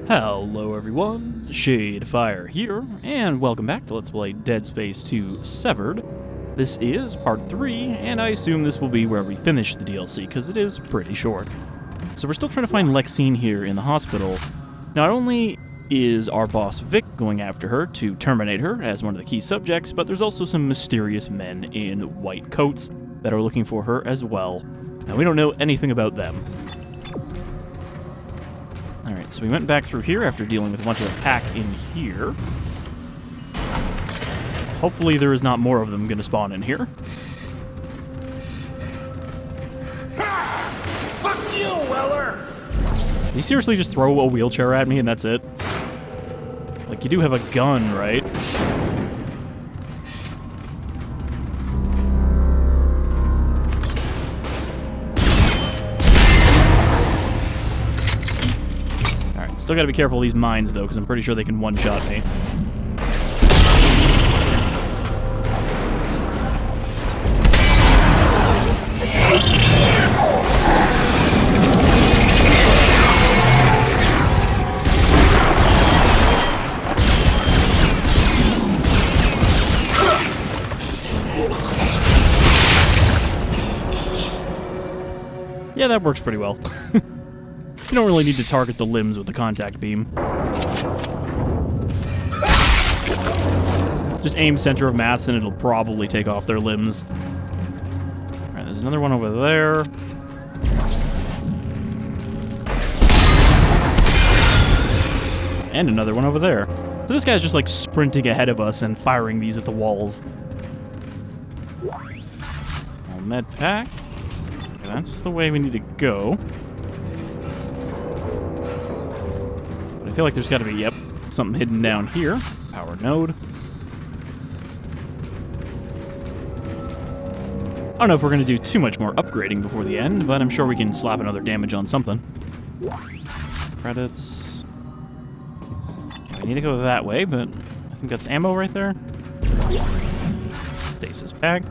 Hello everyone, Shadefyre here, and welcome back to Let's Play Dead Space 2 Severed. This is part 3, and I assume this will be where we finish the DLC, because it is pretty short. So we're still trying to find Lexine here in the hospital. Not only is our boss Vic going after her to terminate her as one of the key subjects, but there's also some mysterious men in white coats that are looking for her as well. Now we don't know anything about them. Alright, so we went back through here after dealing with a bunch of the pack in here. Hopefully there is not more of them going to spawn in here. Fuck you, Weller! Did you seriously just throw a wheelchair at me and that's it? Like, you do have a gun, right? Still gotta be careful of these mines, though, because I'm pretty sure they can one-shot me. Yeah, that works pretty well. You don't really need to target the limbs with the contact beam. Just aim center of mass and it'll probably take off their limbs. Alright, there's another one over there. And another one over there. So this guy's just like sprinting ahead of us and firing these at the walls. Small med pack. Okay, that's the way we need to go. I feel like there's got to be, yep, something hidden down here. Power node. I don't know if we're going to do too much more upgrading before the end, but I'm sure we can slap another damage on something. Credits. I need to go that way, but I think that's ammo right there. Stasis pack.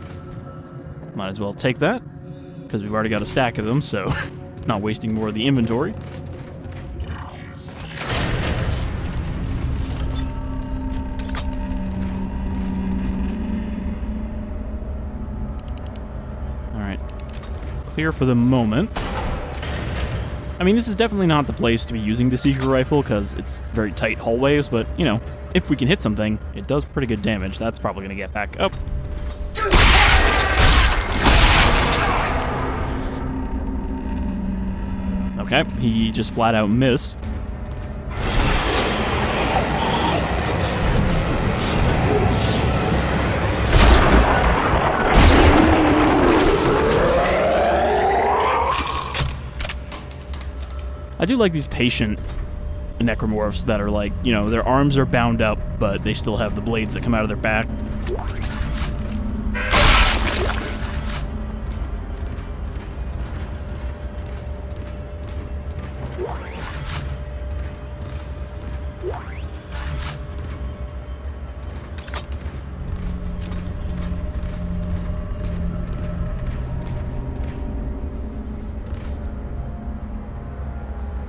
Might as well take that, because we've already got a stack of them, so not wasting more of the inventory. Clear for the moment. I mean, this is definitely not the place to be using the secret rifle because it's very tight hallways, but, you know, if we can hit something, it does pretty good damage. That's probably going to get back up. Okay, he just flat out missed. I do like these patient Necromorphs that are like, you know, their arms are bound up, but they still have the blades that come out of their back.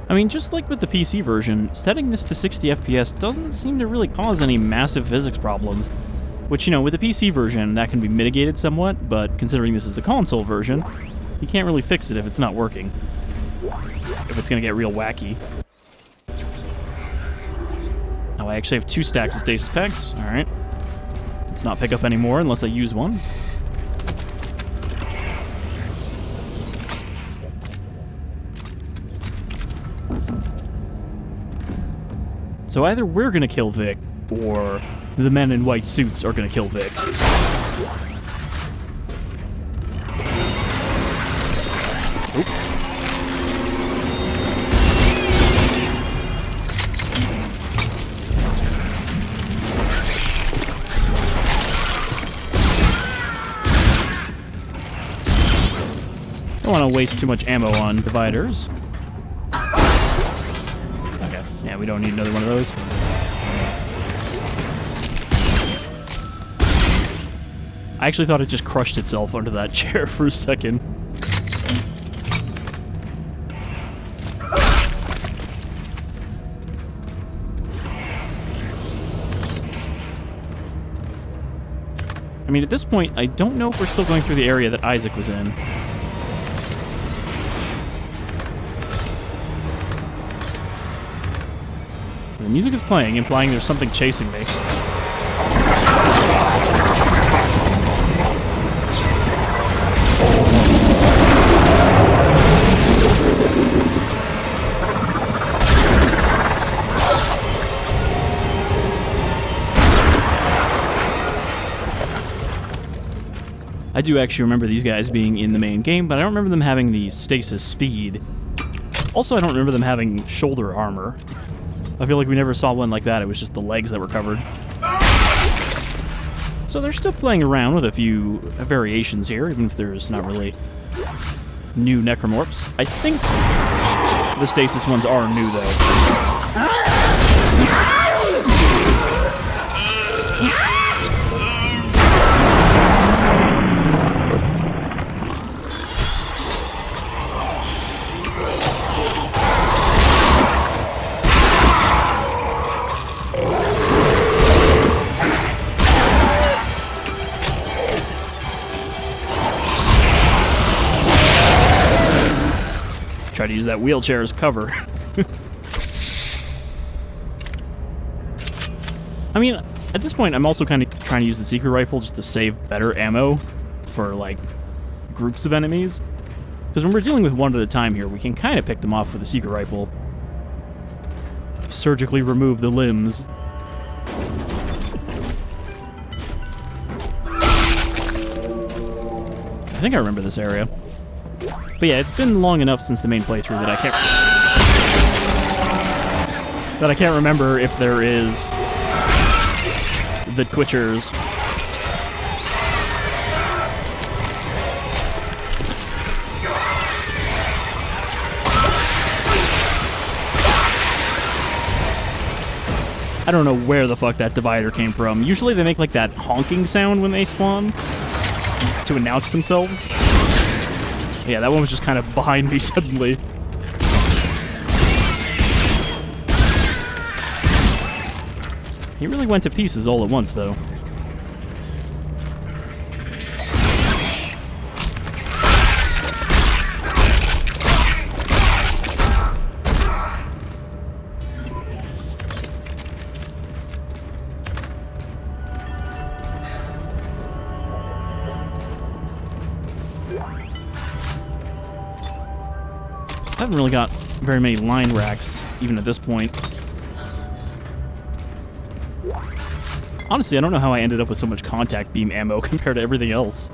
I mean, just like with the PC version, setting this to 60 FPS doesn't seem to really cause any massive physics problems. Which, you know, with the PC version, that can be mitigated somewhat, but considering this is the console version, you can't really fix it if it's not working. If it's gonna get real wacky. Now, I actually have 2 stacks of stasis packs. Alright. Let's not pick up any more unless I use one. So either we're gonna kill Vic, or the men in white suits are gonna kill Vic. Oop. Don't want to waste too much ammo on dividers. Yeah, we don't need another one of those. I actually thought it just crushed itself under that chair for a second. I mean, at this point, I don't know if we're still going through the area that Isaac was in. The music is playing, implying there's something chasing me. I do actually remember these guys being in the main game, but I don't remember them having the stasis speed. Also, I don't remember them having shoulder armor. I feel like we never saw one like that, it was just the legs that were covered. So they're still playing around with a few variations here, even if there's not really new Necromorphs. I think the stasis ones are new, though. Try to use that wheelchair as cover. I mean, at this point, I'm also kind of trying to use the secret rifle just to save better ammo for, like, groups of enemies. Because when we're dealing with one at a time here, we can kind of pick them off with the secret rifle. Surgically remove the limbs. I think I remember this area. But yeah, it's been long enough since the main playthrough that I can't remember if there is the Twitchers. I don't know where the fuck that divider came from. Usually they make like that honking sound when they spawn to announce themselves. Yeah, that one was just kind of behind me suddenly. He really went to pieces all at once, though. I haven't really got very many line racks, even at this point. Honestly, I don't know how I ended up with so much contact beam ammo compared to everything else.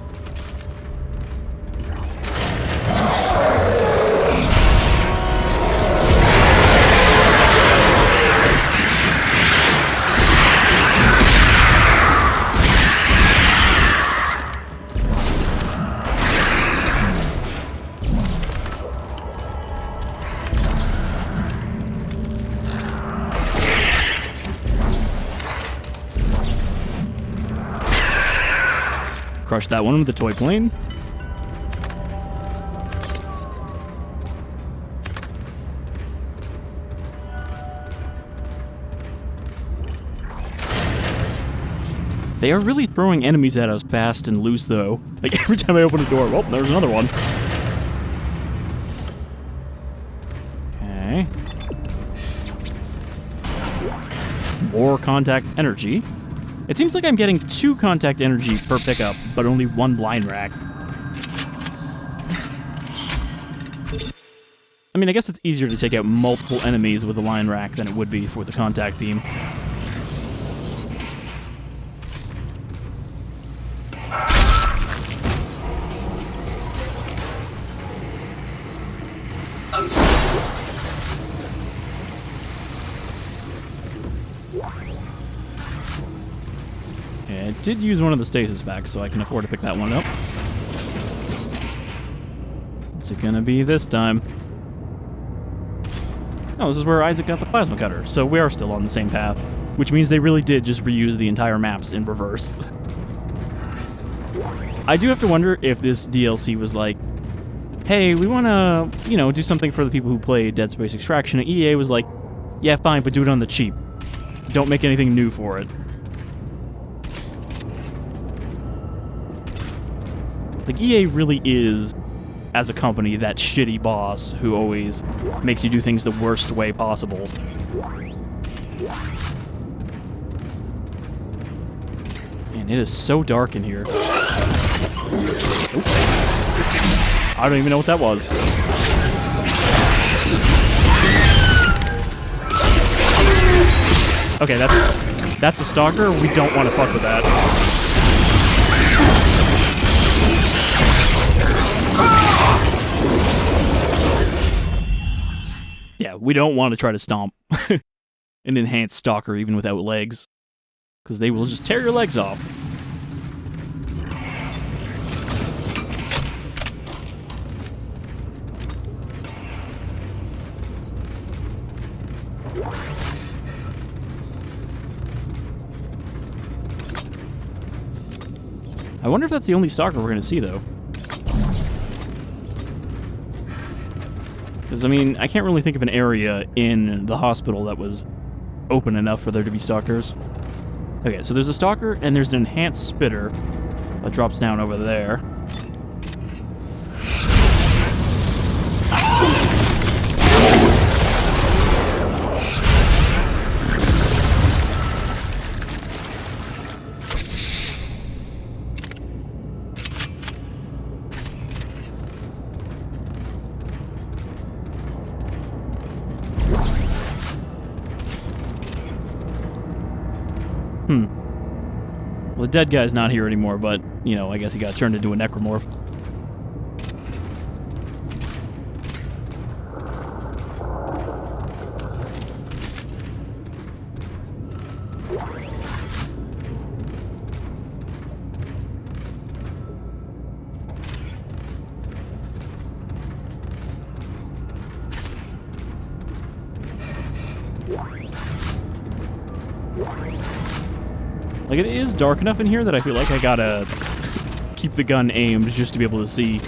Crush that one with the toy plane. They are really throwing enemies at us fast and loose, though. Like, every time I open a door, well, there's another one. Okay. More contact energy. It seems like I'm getting 2 contact energy per pickup, but only 1 blind rack. I mean, I guess it's easier to take out multiple enemies with a line rack than it would be for the contact beam. Okay, I did use one of the stasis packs, so I can afford to pick that one up. What's it gonna be this time? Oh, this is where Isaac got the plasma cutter, so we are still on the same path. Which means they really did just reuse the entire maps in reverse. I do have to wonder if this DLC was like, hey, we want to, you know, do something for the people who play Dead Space Extraction, and EA was like, yeah, fine, but do it on the cheap. Don't make anything new for it. Like, EA really is, as a company, that shitty boss who always makes you do things the worst way possible. Man, it is so dark in here. Oop. I don't even know what that was. Okay, that's a stalker. We don't want to fuck with that. Yeah, we don't want to try to stomp an enhanced stalker even without legs, because they will just tear your legs off. I wonder if that's the only stalker we're going to see, though. Because, I mean, I can't really think of an area in the hospital that was open enough for there to be stalkers. Okay, so there's a stalker, and there's an enhanced spitter that drops down over there. Well, the dead guy's not here anymore, but, you know, I guess he got turned into a necromorph. Like, it is dark enough in here that I feel like I gotta keep the gun aimed just to be able to see.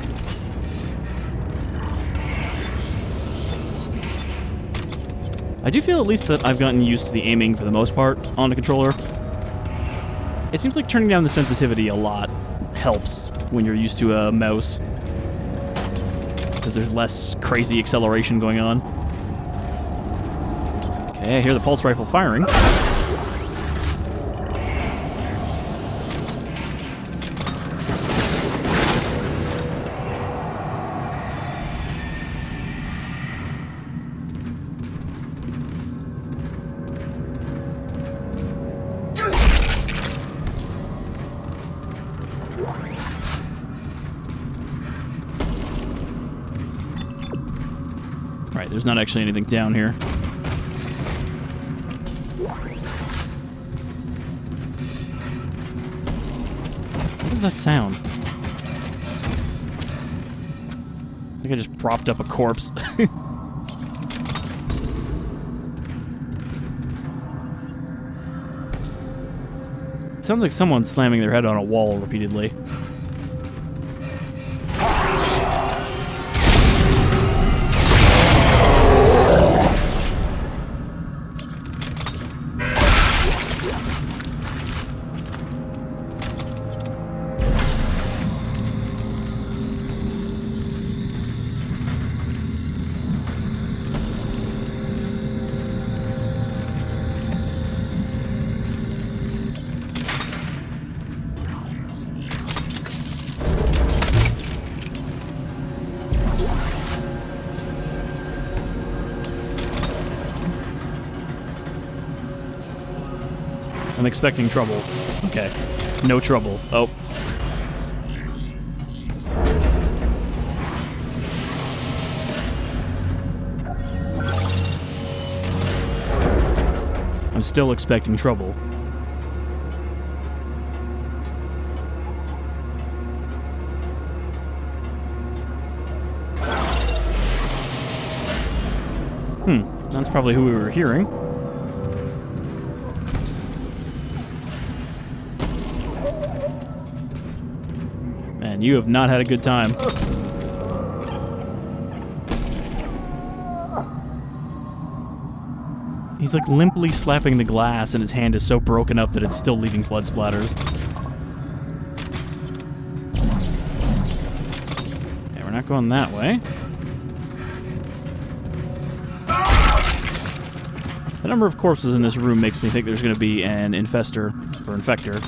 I do feel at least that I've gotten used to the aiming for the most part on the controller. It seems like turning down the sensitivity a lot helps when you're used to a mouse, because there's less crazy acceleration going on. Okay, I hear the pulse rifle firing. Right, there's not actually anything down here. What does that sound? I think I just propped up a corpse. It sounds like someone slamming their head on a wall repeatedly. I'm expecting trouble. Okay. No trouble. Oh. I'm still expecting trouble. That's probably who we were hearing. Man, you have not had a good time. He's like limply slapping the glass and his hand is so broken up that it's still leaving blood splatters. not going that way. The number of corpses in this room makes me think there's going to be an infestor or infector.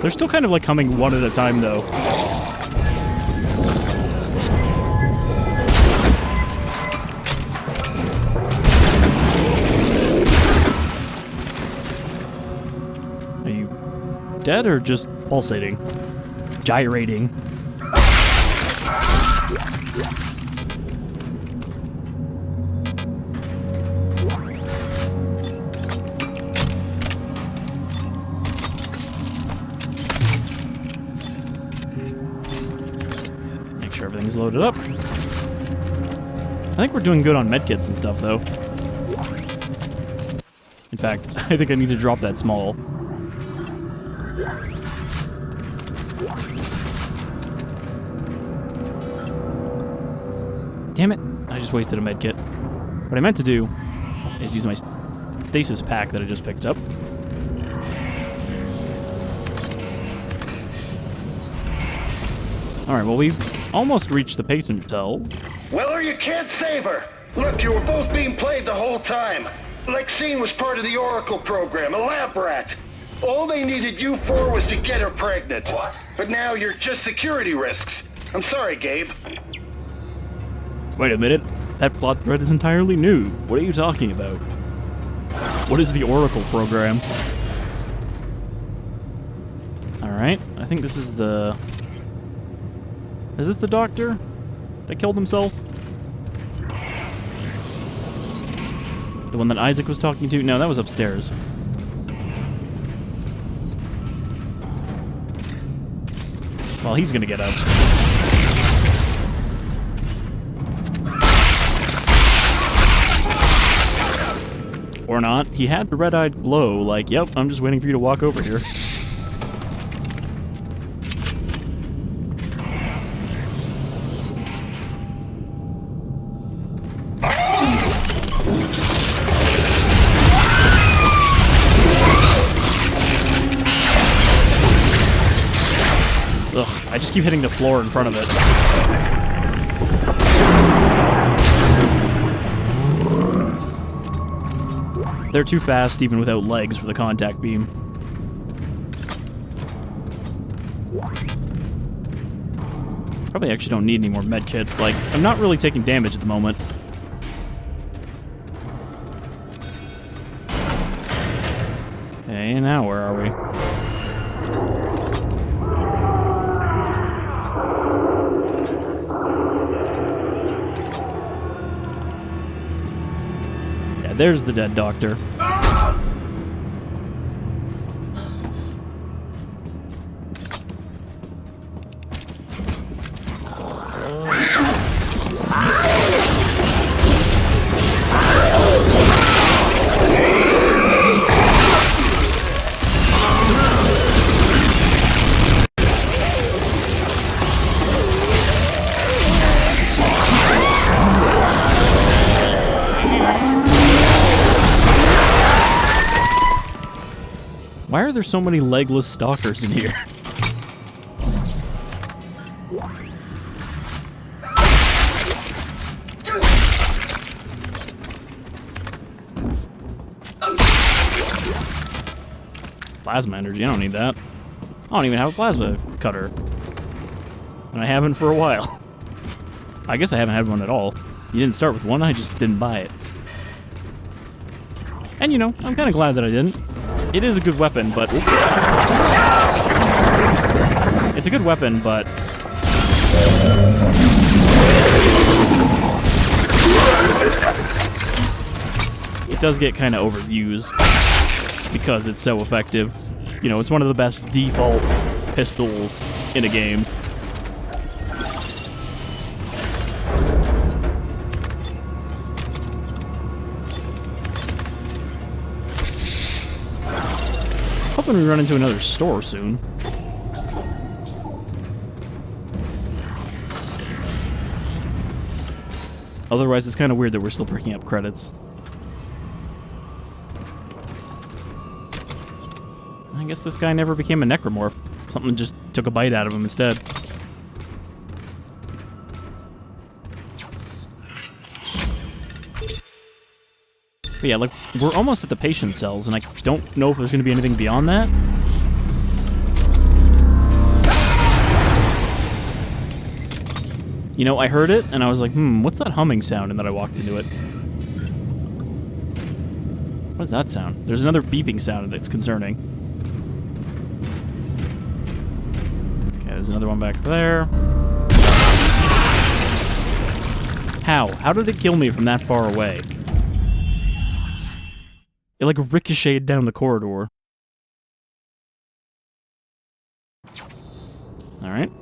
They're still kind of like coming one at a time, though. Are you dead or just pulsating? Gyrating? Everything's loaded up. I think we're doing good on medkits and stuff, though. In fact, I think I need to drop that small. Damn it, I just wasted a medkit. What I meant to do is use my stasis pack that I just picked up. Alright, well, we've almost reached the patient cells. Weller, you can't save her. Look, you were both being played the whole time. Lexine was part of the Oracle program, a lab rat. All they needed you for was to get her pregnant. What? But now you're just security risks. I'm sorry, Gabe. Wait a minute. That plot thread is entirely new. What are you talking about? What is the Oracle program? Alright, I think this is the... Is this the doctor that killed himself? The one that Isaac was talking to? No, that was upstairs. Well, he's gonna get up. Or not. He had the red-eyed glow, like, yep, I'm just waiting for you to walk over here. Ugh, I just keep hitting the floor in front of it. They're too fast even without legs for the contact beam. Probably actually don't need any more medkits. Like, I'm not really taking damage at the moment. Okay, now where are we? There's the dead doctor. Why are there so many legless stalkers in here? Plasma energy, I don't need that. I don't even have a plasma cutter. And I haven't for a while. I guess I haven't had one at all. You didn't start with one, I just didn't buy it. And you know, I'm kind of glad that I didn't. It is a good weapon, but... It's a good weapon, but... It does get kind of overused because it's so effective. You know, it's one of the best default pistols in a game. Hoping we run into another store soon. Otherwise, it's kind of weird that we're still picking up credits. I guess this guy never became a necromorph. Something just took a bite out of him instead. But yeah, like, we're almost at the patient cells, and I don't know if there's going to be anything beyond that. You know, I heard it, and I was like, what's that humming sound? And then I walked into it. What is that sound? There's another beeping sound that's concerning. Okay, there's another one back there. How? How did it kill me from that far away? It like ricocheted down the corridor. Alright.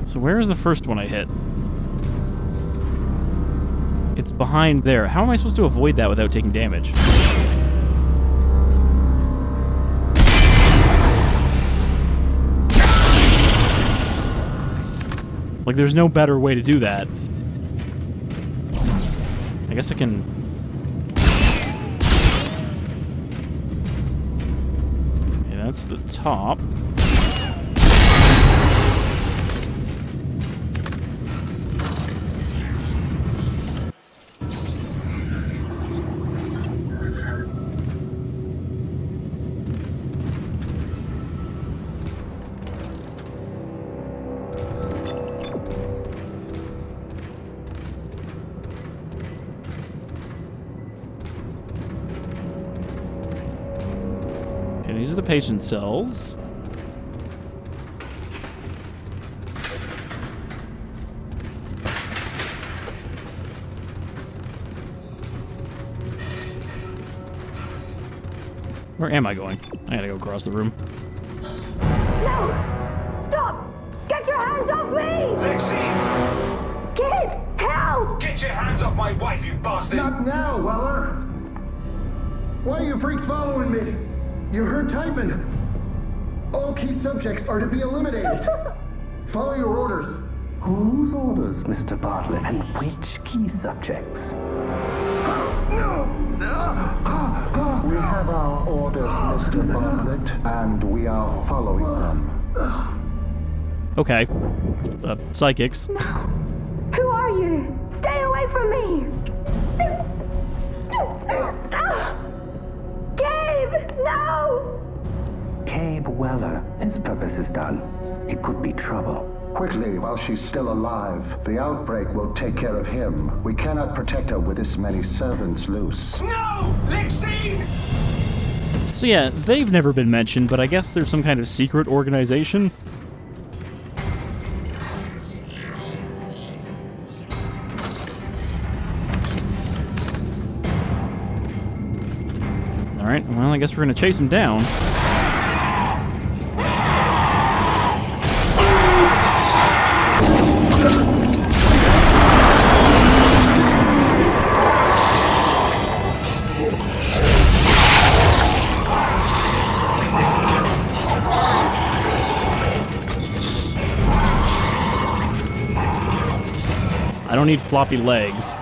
So where is the first one I hit? It's behind there. How am I supposed to avoid that without taking damage? Like, there's no better way to do that. I guess I can... Okay, that's the top. These are the patient cells. Where am I going? I gotta go across the room. No! Stop! Get your hands off me! Lexine! Gabe, help! Get your hands off my wife, you bastard! Not now, Weller! Why are you freaks following me? You heard Typin. All key subjects are to be eliminated. Follow your orders. Whose orders, Mr. Bartlett, and which key subjects? We have our orders, Mr. Bartlett, and we are following them. Okay. Psychics. Who are you? Stay away from me! Gabe, no! Gabe Weller. His purpose is done. It could be trouble. Quickly, while she's still alive. The outbreak will take care of him. We cannot protect her with this many servants loose. No! Lexine! So yeah, they've never been mentioned, but I guess there's some kind of secret organization. Alright, well, I guess we're gonna chase him down. I don't need floppy legs.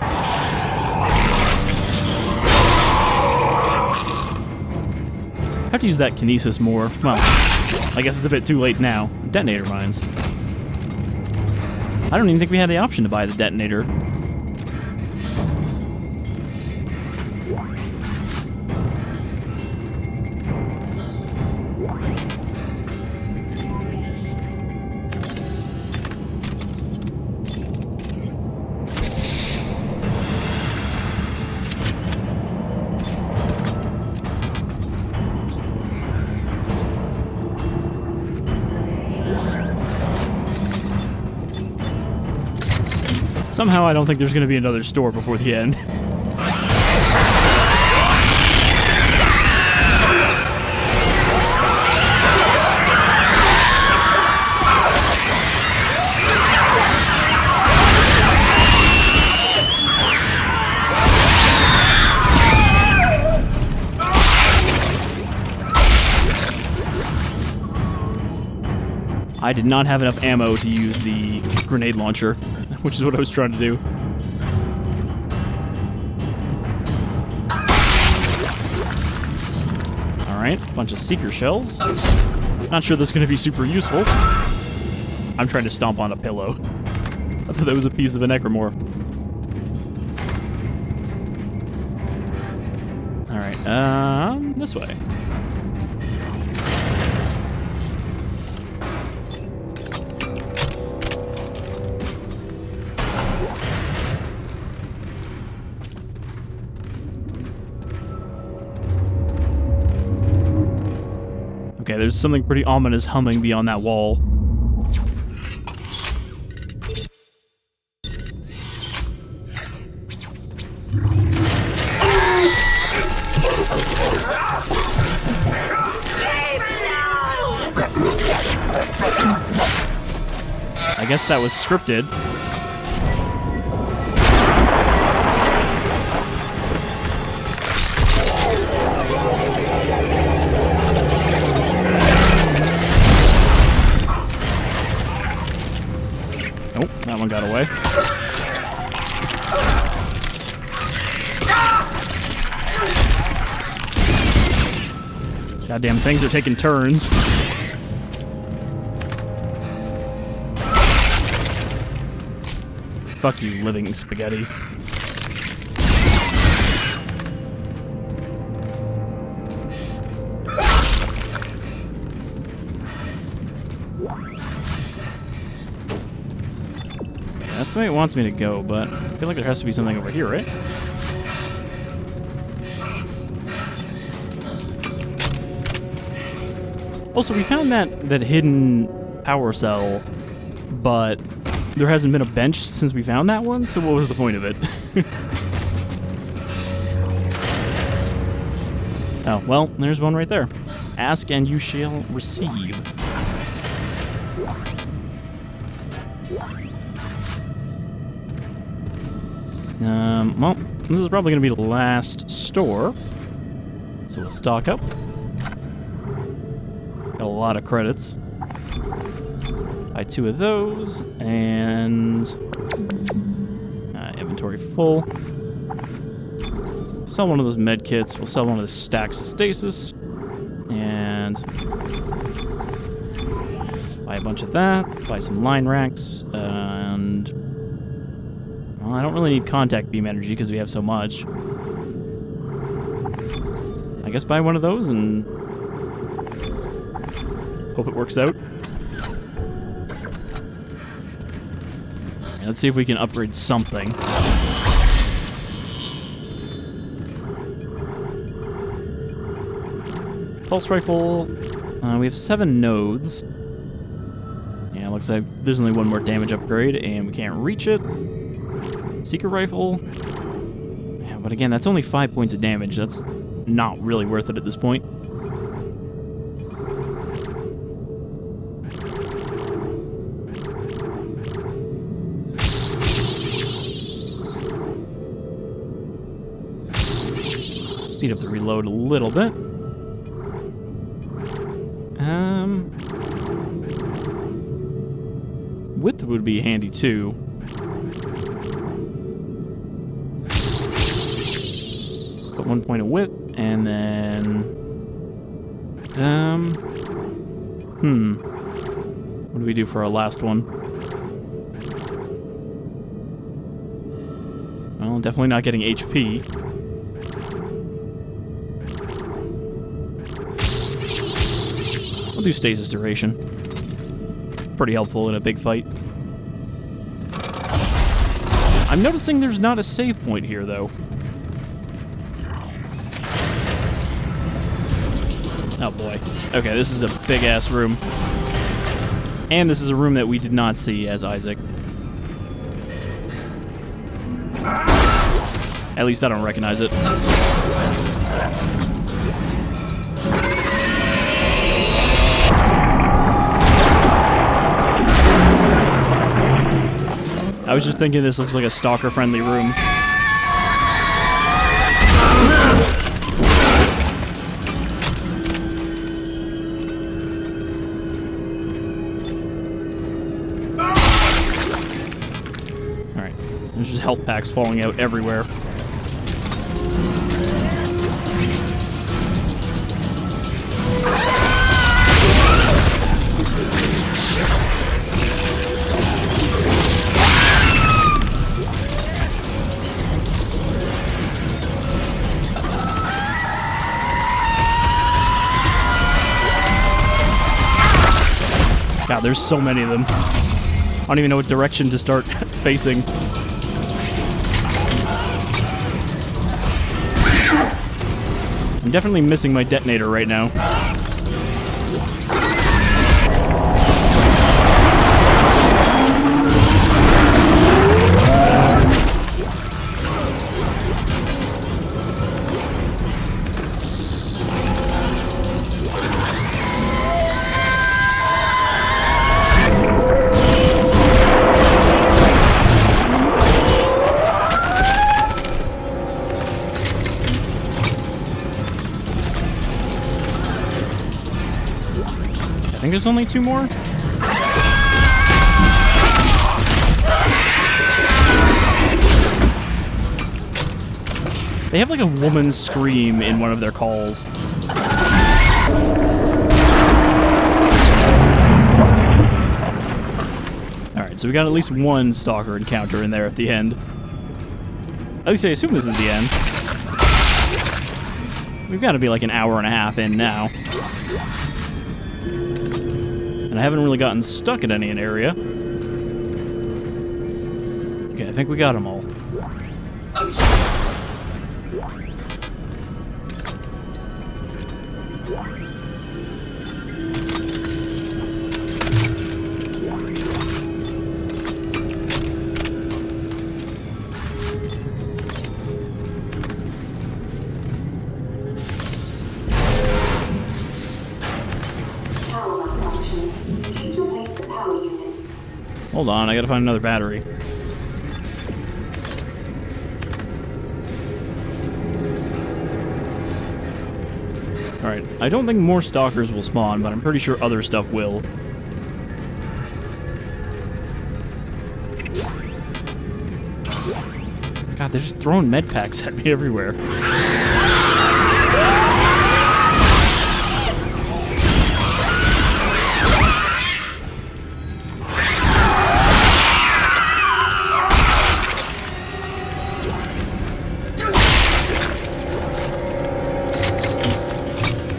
I have to use that kinesis more. Well, I guess it's a bit too late now. Detonator mines. I don't even think we had the option to buy the detonator. Somehow I don't think there's going to be another store before the end. I did not have enough ammo to use the grenade launcher, which is what I was trying to do. Alright, a bunch of seeker shells. Not sure that's going to be super useful. I'm trying to stomp on a pillow. I thought that was a piece of a necromorph. Alright, this way. Okay, there's something pretty ominous humming beyond that wall. I guess that was scripted. Nope, that one got away. Goddamn things are taking turns. Fuck you, living spaghetti. That's the way it wants me to go, but I feel like there has to be something over here, right? Also, we found that hidden power cell, but there hasn't been a bench since we found that one, so what was the point of it? Oh, well, there's one right there. Ask and you shall receive. Well, this is probably going to be the last store, so we'll stock up. Got a lot of credits. Buy 2 of those, and inventory full. Sell one of those med kits. We'll sell one of the stacks of stasis, and buy a bunch of that. Buy some line racks, and well, I don't really need contact beam energy because we have so much. I guess buy one of those and hope it works out. Let's see if we can upgrade something. Pulse rifle. We have 7 nodes. Yeah, looks like there's only one more damage upgrade, and we can't reach it. Seeker rifle. Yeah, but again, that's only 5 points of damage. That's not really worth it at this point. Speed up the reload a little bit. Width would be handy too. Put 1 point of width, and then what do we do for our last one? Well, definitely not getting HP. We'll do stasis duration. Pretty helpful in a big fight. I'm noticing there's not a save point here, though. Oh boy. Okay, this is a big-ass room. And this is a room that we did not see as Isaac. At least I don't recognize it. I was just thinking this looks like a stalker-friendly room. There's just health packs falling out everywhere. God, there's so many of them. I don't even know what direction to start facing. I'm definitely missing my detonator right now. I think there's only 2 more. They have like a woman's scream in one of their calls. Alright, so we got at least one Stalker encounter in there at the end. At least I assume this is the end. We've got to be like an hour and a half in now. And I haven't really gotten stuck in any area. Okay, I think we got them all. Hold on, I gotta find another battery. Alright, I don't think more Stalkers will spawn, but I'm pretty sure other stuff will. God, they're just throwing med packs at me everywhere.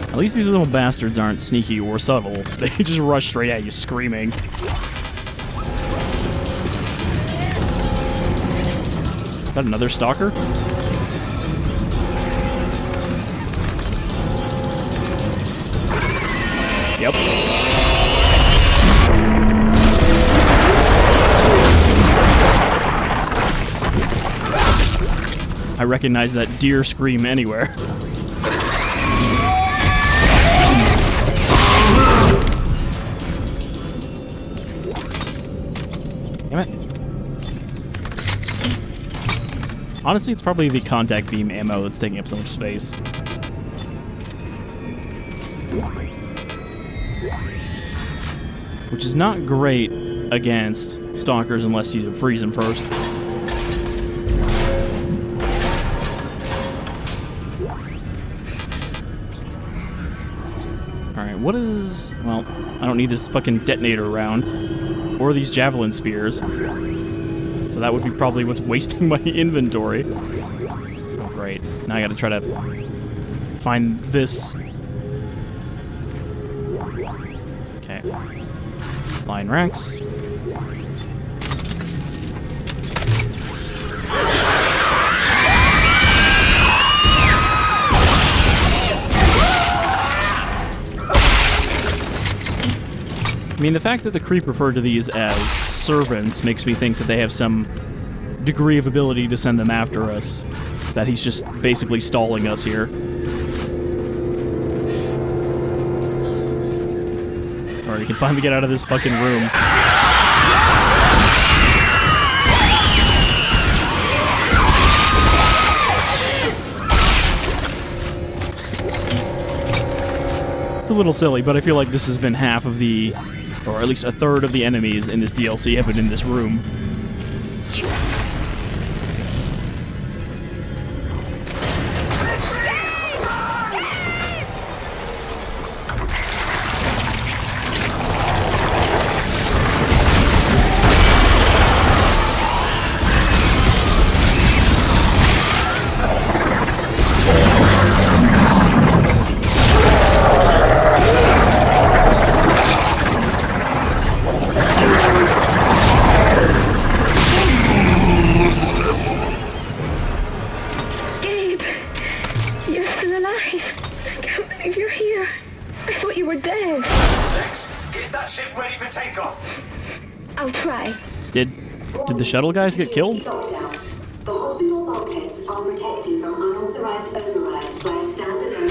At least these little bastards aren't sneaky or subtle. They just rush straight at you screaming. Is that another Stalker? Yep. I recognize that deer scream anywhere. Damn it. Honestly, it's probably the contact beam ammo that's taking up so much space. Which is not great against Stalkers unless you freeze them first. Alright, what is... well, I don't need this fucking detonator around. Or these javelin spears. So that would be probably what's wasting my inventory. Oh, great. Now I gotta try to find this. Okay. Line Rex. I mean, the fact that the creep referred to these as servants makes me think that they have some degree of ability to send them after us. That he's just basically stalling us here. Alright, we can finally get out of this fucking room. It's a little silly, but I feel like this has been half of the... or at least a third of the enemies in this DLC have been in this room. I thought you were dead. Lex, get that ship ready for takeoff. I'll try. Did the shuttle guys get killed? Lockdown. The hospital bulkheads are protected from unauthorized overrides by a standalone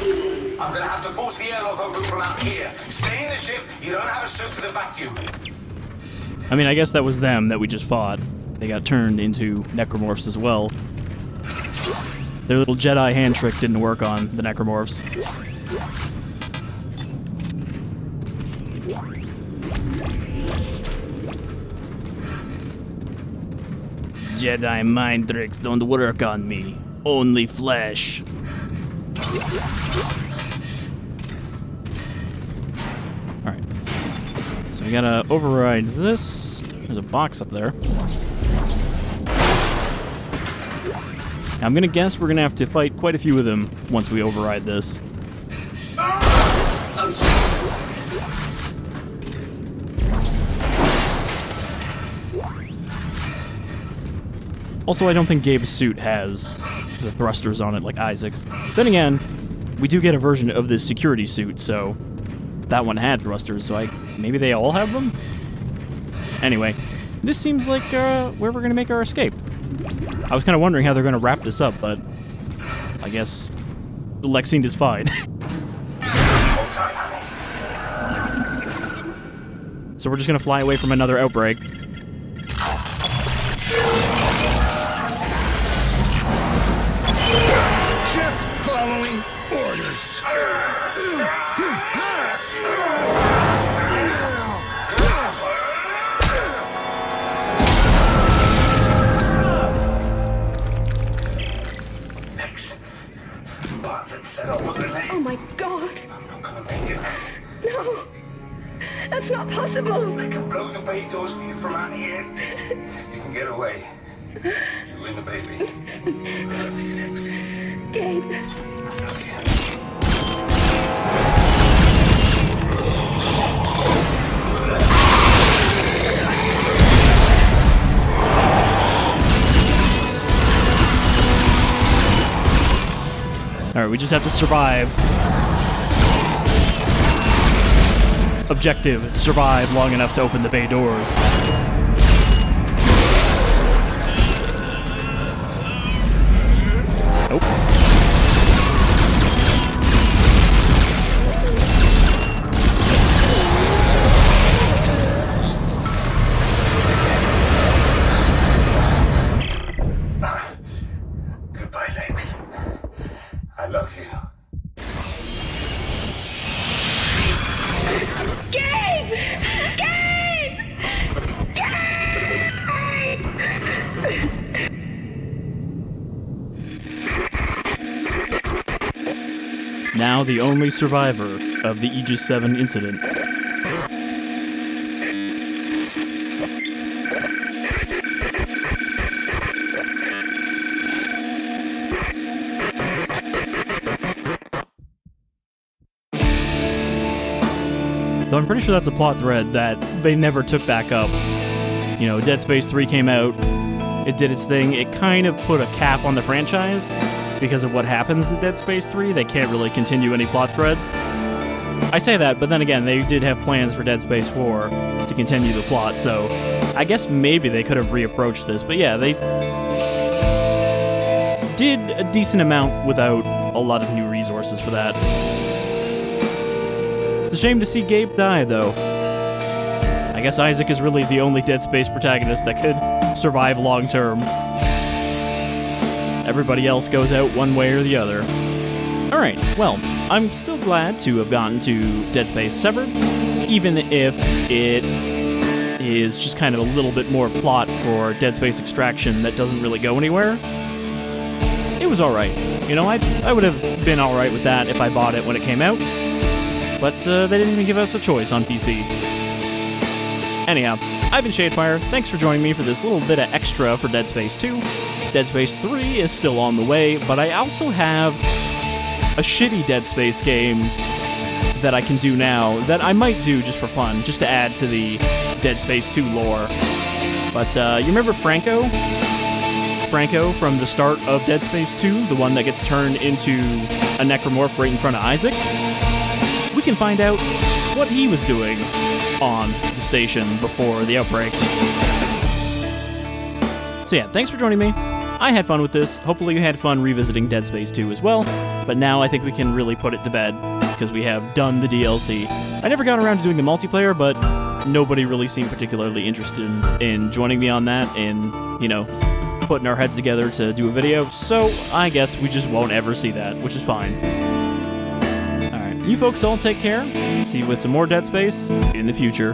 relay. I'm gonna have to force the airlock open from out here. Stay in the ship. You don't have a suit for the vacuum. I mean, I guess that was them that we just fought. They got turned into Necromorphs as well. Their little Jedi hand trick didn't work on the Necromorphs. Jedi mind tricks don't work on me. Only flesh. Alright. So we gotta override this. There's a box up there. Now, I'm gonna guess we're gonna have to fight quite a few of them once we override this. Also, I don't think Gabe's suit has the thrusters on it like Isaac's. Then again, we do get a version of this security suit, so that one had thrusters, so maybe they all have them? Anyway, this seems like where we're going to make our escape. I was kind of wondering how they're going to wrap this up, but I guess Lexine is fine. So we're just going to fly away from another outbreak. Just following orders. Lex, Bartlett set off a grenade. Oh my god. I'm not gonna make it. No. That's not possible. I can blow the bay doors for you from out here. You can get away. You and the baby. I love you, Lex. Gabe. I love you. Alright, we just have to survive. Objective, survive long enough to open the bay doors. Nope. Goodbye, Lex. I love you. Gabe! Gabe! Now the only survivor of the Aegis 7 incident. Though I'm pretty sure that's a plot thread that they never took back up. You know, Dead Space 3 came out, it did its thing, it kind of put a cap on the franchise. Because of what happens in Dead Space 3, they can't really continue any plot threads. I say that, but then again, they did have plans for Dead Space 4 to continue the plot, so I guess maybe they could have reapproached this. But yeah, they did a decent amount without a lot of new resources for that. It's a shame to see Gabe die, though. I guess Isaac is really the only Dead Space protagonist that could survive long-term. Everybody else goes out one way or the other. Alright, well, I'm still glad to have gotten to Dead Space Severed, even if it is just kind of a little bit more plot for Dead Space Extraction that doesn't really go anywhere. It was alright. You know, I would have been alright with that if I bought it when it came out, but they didn't even give us a choice on PC. Anyhow, I've been Shadefyre. Thanks for joining me for this little bit of extra for Dead Space 2. Dead Space 3 is still on the way, but I also have a shitty Dead Space game that I can do now that I might do just for fun, just to add to the Dead Space 2 lore. But you remember Franco? Franco from the start of Dead Space 2, the one that gets turned into a necromorph right in front of Isaac? We we can find out what he was doing on the station before the outbreak. So yeah, thanks for joining me. I had fun with this. Hopefully you had fun revisiting Dead Space 2 as well. But now I think we can really put it to bed because we have done the DLC. I never got around to doing the multiplayer, but nobody really seemed particularly interested in joining me on that and, you know, putting our heads together to do a video. So I guess we just won't ever see that, which is fine. Alright, you folks all take care. See you with some more Dead Space in the future.